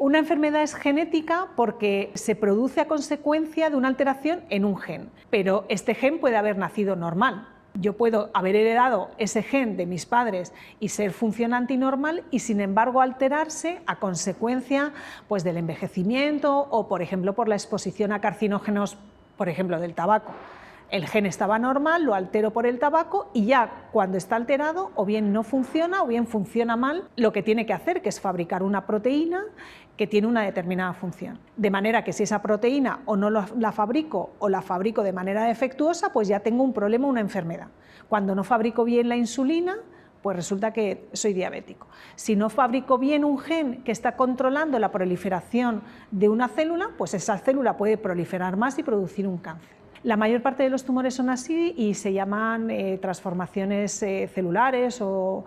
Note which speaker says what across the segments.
Speaker 1: Una enfermedad es genética porque se produce a consecuencia de una alteración en un gen, pero este gen puede haber nacido normal. Yo puedo haber heredado ese gen de mis padres y ser funcionante y normal y sin embargo alterarse a consecuencia pues, del envejecimiento o por ejemplo por la exposición a carcinógenos, por ejemplo del tabaco. El gen estaba normal, lo altero por el tabaco y ya cuando está alterado o bien no funciona o bien funciona mal lo que tiene que hacer, que es fabricar una proteína que tiene una determinada función. De manera que si esa proteína o no la fabrico o la fabrico de manera defectuosa, pues ya tengo un problema, una enfermedad. Cuando no fabrico bien la insulina, pues resulta que soy diabético. Si no fabrico bien un gen que está controlando la proliferación de una célula, pues esa célula puede proliferar más y producir un cáncer. La mayor parte de los tumores son así y se llaman transformaciones celulares o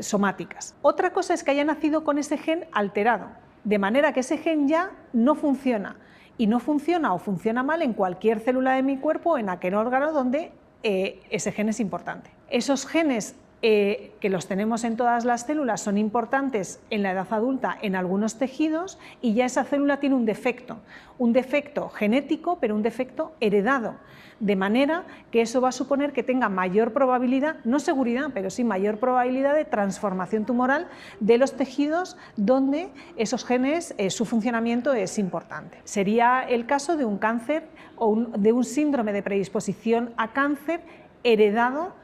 Speaker 1: somáticas. Otra cosa es que haya nacido con ese gen alterado, de manera que ese gen ya no funciona y no funciona o funciona mal en cualquier célula de mi cuerpo o en aquel órgano donde ese gen es importante. Esos genes que los tenemos en todas las células son importantes en la edad adulta en algunos tejidos y ya esa célula tiene un defecto genético, pero un defecto heredado, de manera que eso va a suponer que tenga mayor probabilidad, no seguridad, pero sí mayor probabilidad de transformación tumoral de los tejidos donde esos genes, su funcionamiento es importante. Sería el caso de un cáncer o de un síndrome de predisposición a cáncer heredado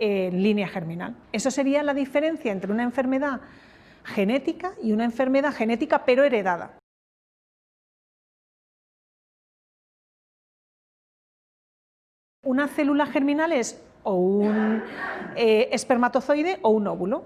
Speaker 1: en línea germinal. Eso sería la diferencia entre una enfermedad genética y una enfermedad genética pero heredada. Una célula germinal es o un espermatozoide o un óvulo.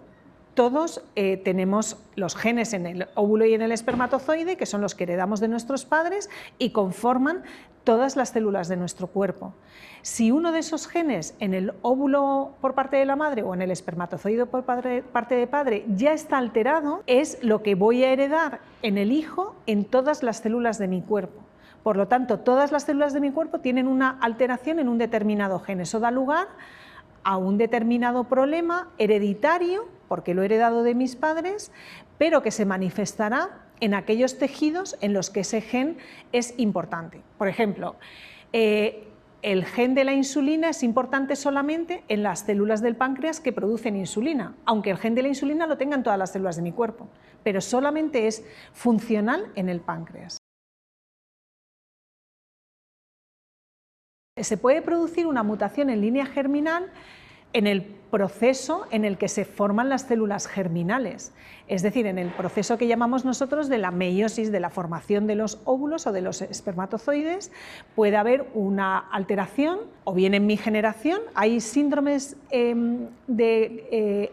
Speaker 1: Todos tenemos los genes en el óvulo y en el espermatozoide, que son los que heredamos de nuestros padres y conforman todas las células de nuestro cuerpo. Si uno de esos genes en el óvulo por parte de la madre o en el espermatozoide por parte de padre ya está alterado, es lo que voy a heredar en el hijo en todas las células de mi cuerpo. Por lo tanto, todas las células de mi cuerpo tienen una alteración en un determinado gen. Eso da lugar a un determinado problema hereditario, porque lo he heredado de mis padres, pero que se manifestará en aquellos tejidos en los que ese gen es importante. Por ejemplo, el gen de la insulina es importante solamente en las células del páncreas que producen insulina, aunque el gen de la insulina lo tengan todas las células de mi cuerpo, pero solamente es funcional en el páncreas. Se puede producir una mutación en línea germinal en el proceso en el que se forman las células germinales, es decir, en el proceso que llamamos nosotros de la meiosis, de la formación de los óvulos o de los espermatozoides, puede haber una alteración, o bien en mi generación, hay síndromes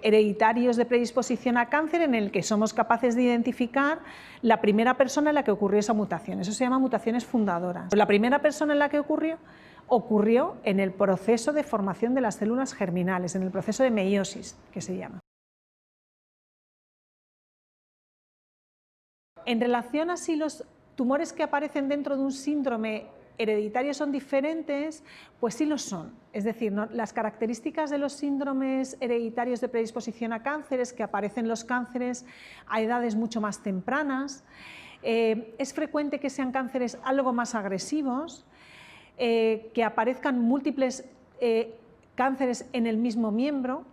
Speaker 1: hereditarios de predisposición a cáncer en el que somos capaces de identificar la primera persona en la que ocurrió esa mutación, eso se llama mutaciones fundadoras. La primera persona en la que ocurrió en el proceso de formación de las células germinales, en el proceso de meiosis, que se llama. En relación a si los tumores que aparecen dentro de un síndrome hereditario son diferentes, pues sí lo son. Es decir, las características de los síndromes hereditarios de predisposición a cánceres, que aparecen los cánceres a edades mucho más tempranas, es frecuente que sean cánceres algo más agresivos, que aparezcan múltiples cánceres en el mismo miembro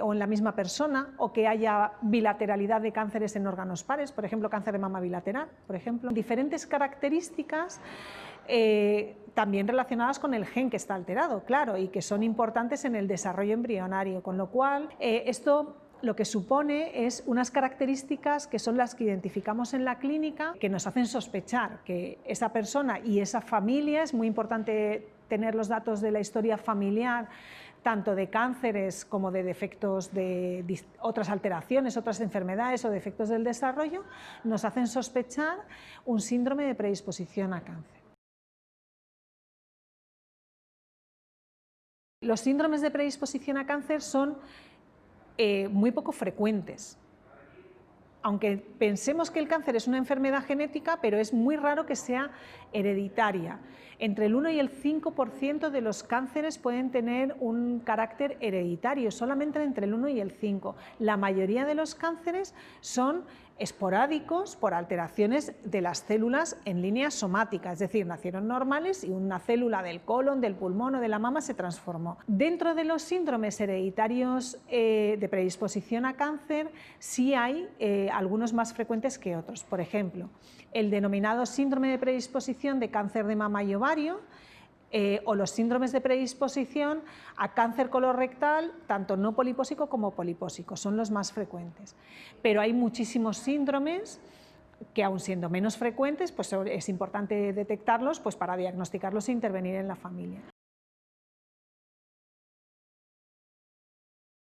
Speaker 1: o en la misma persona, o que haya bilateralidad de cánceres en órganos pares, por ejemplo, cáncer de mama bilateral, por ejemplo. Diferentes características también relacionadas con el gen que está alterado, claro, y que son importantes en el desarrollo embrionario, con lo cual esto lo que supone es unas características que son las que identificamos en la clínica, que nos hacen sospechar que esa persona y esa familia, es muy importante tener los datos de la historia familiar, tanto de cánceres como de defectos de otras alteraciones, otras enfermedades o defectos del desarrollo, nos hacen sospechar un síndrome de predisposición a cáncer. Los síndromes de predisposición a cáncer son muy poco frecuentes, aunque pensemos que el cáncer es una enfermedad genética, pero es muy raro que sea hereditaria. Entre el 1 y el 5% de los cánceres pueden tener un carácter hereditario, solamente entre el 1 y el 5. La mayoría de los cánceres son esporádicos por alteraciones de las células en línea somática, es decir, nacieron normales y una célula del colon, del pulmón o de la mama se transformó. Dentro de los síndromes hereditarios de predisposición a cáncer sí hay algunos más frecuentes que otros. Por ejemplo, el denominado síndrome de predisposición de cáncer de mama y ovario, o los síndromes de predisposición a cáncer colorectal, tanto no polipósico como polipósico, son los más frecuentes. Pero hay muchísimos síndromes que, aun siendo menos frecuentes, pues es importante detectarlos pues para diagnosticarlos e intervenir en la familia.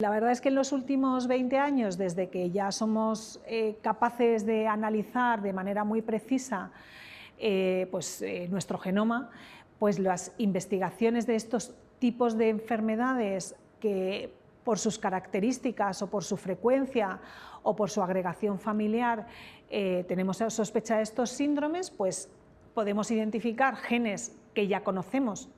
Speaker 1: La verdad es que en los últimos 20 años, desde que ya somos capaces de analizar de manera muy precisa nuestro genoma, pues las investigaciones de estos tipos de enfermedades que por sus características o por su frecuencia o por su agregación familiar tenemos sospecha de estos síndromes, pues podemos identificar genes que ya conocemos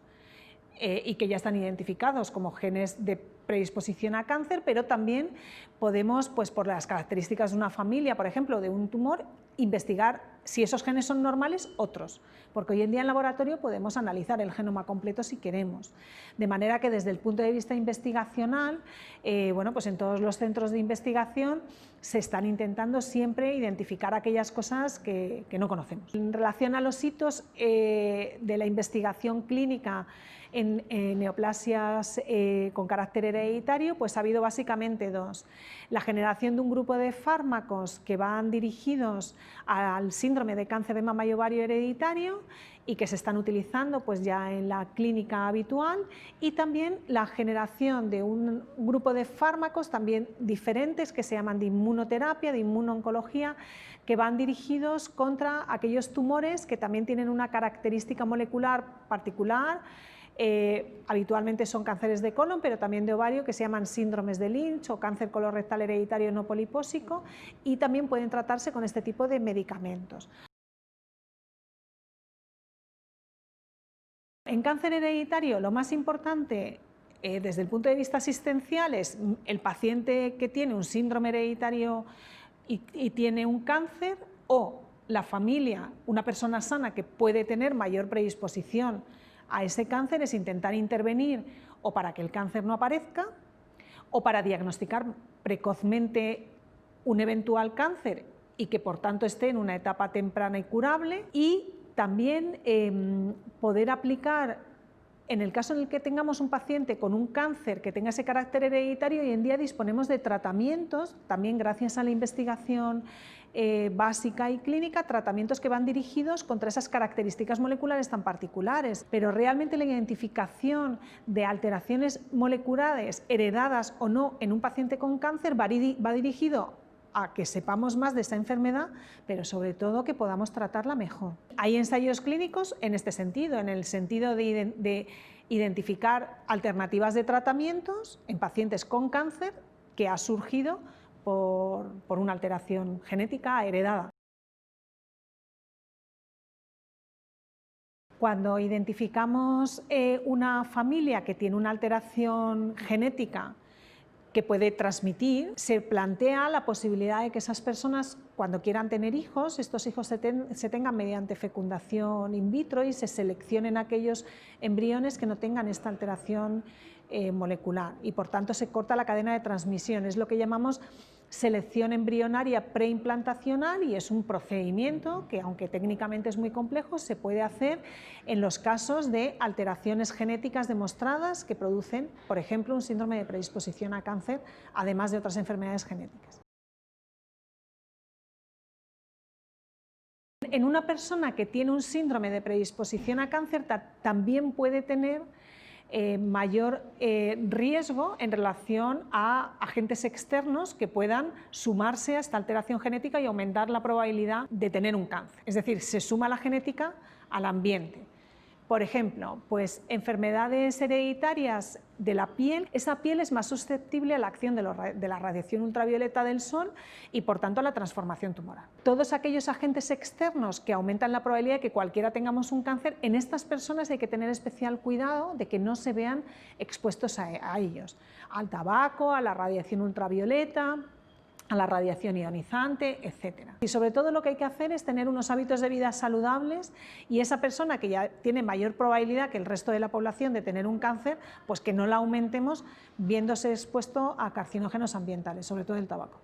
Speaker 1: y que ya están identificados como genes de predisposición a cáncer, pero también podemos, pues por las características de una familia, por ejemplo, de un tumor, investigar si esos genes son normales, otros, porque hoy en día en laboratorio podemos analizar el genoma completo si queremos. De manera que desde el punto de vista investigacional, pues en todos los centros de investigación se están intentando siempre identificar aquellas cosas que no conocemos. En relación a los hitos de la investigación clínica en neoplasias con carácter hereditario, pues ha habido básicamente dos. La generación de un grupo de fármacos que van dirigidos al síndrome de cáncer de mama y ovario hereditario y que se están utilizando pues ya en la clínica habitual, y también la generación de un grupo de fármacos también diferentes que se llaman de inmunoterapia, de inmunooncología, que van dirigidos contra aquellos tumores que también tienen una característica molecular particular. Habitualmente son cánceres de colon, pero también de ovario, que se llaman síndromes de Lynch o cáncer colorectal hereditario no polipósico, y también pueden tratarse con este tipo de medicamentos. En cáncer hereditario, lo más importante desde el punto de vista asistencial es el paciente que tiene un síndrome hereditario y tiene un cáncer, o la familia, una persona sana que puede tener mayor predisposición a ese cáncer, es intentar intervenir o para que el cáncer no aparezca o para diagnosticar precozmente un eventual cáncer y que por tanto esté en una etapa temprana y curable, y también poder aplicar, en el caso en el que tengamos un paciente con un cáncer que tenga ese carácter hereditario, hoy en día disponemos de tratamientos, también gracias a la investigación básica y clínica, tratamientos que van dirigidos contra esas características moleculares tan particulares, pero realmente la identificación de alteraciones moleculares heredadas o no en un paciente con cáncer va dirigido a que sepamos más de esa enfermedad, pero sobre todo que podamos tratarla mejor. Hay ensayos clínicos en este sentido, en el sentido de identificar alternativas de tratamientos en pacientes con cáncer que ha surgido por una alteración genética heredada. Cuando identificamos una familia que tiene una alteración genética que puede transmitir, se plantea la posibilidad de que esas personas, cuando quieran tener hijos, estos hijos se tengan mediante fecundación in vitro y se seleccionen aquellos embriones que no tengan esta alteración molecular, y por tanto se corta la cadena de transmisión. Es lo que llamamos selección embrionaria preimplantacional, y es un procedimiento que, aunque técnicamente es muy complejo, se puede hacer en los casos de alteraciones genéticas demostradas que producen, por ejemplo, un síndrome de predisposición a cáncer, además de otras enfermedades genéticas. En una persona que tiene un síndrome de predisposición a cáncer también puede tener mayor riesgo en relación a agentes externos que puedan sumarse a esta alteración genética y aumentar la probabilidad de tener un cáncer. Es decir, se suma la genética al ambiente. Por ejemplo, pues enfermedades hereditarias de la piel, esa piel es más susceptible a la acción de la radiación ultravioleta del sol y por tanto a la transformación tumoral. Todos aquellos agentes externos que aumentan la probabilidad de que cualquiera tengamos un cáncer, en estas personas hay que tener especial cuidado de que no se vean expuestos a ellos, al tabaco, a la radiación ultravioleta, a la radiación ionizante, etc. Y sobre todo lo que hay que hacer es tener unos hábitos de vida saludables, y esa persona que ya tiene mayor probabilidad que el resto de la población de tener un cáncer, pues que no la aumentemos viéndose expuesto a carcinógenos ambientales, sobre todo el tabaco.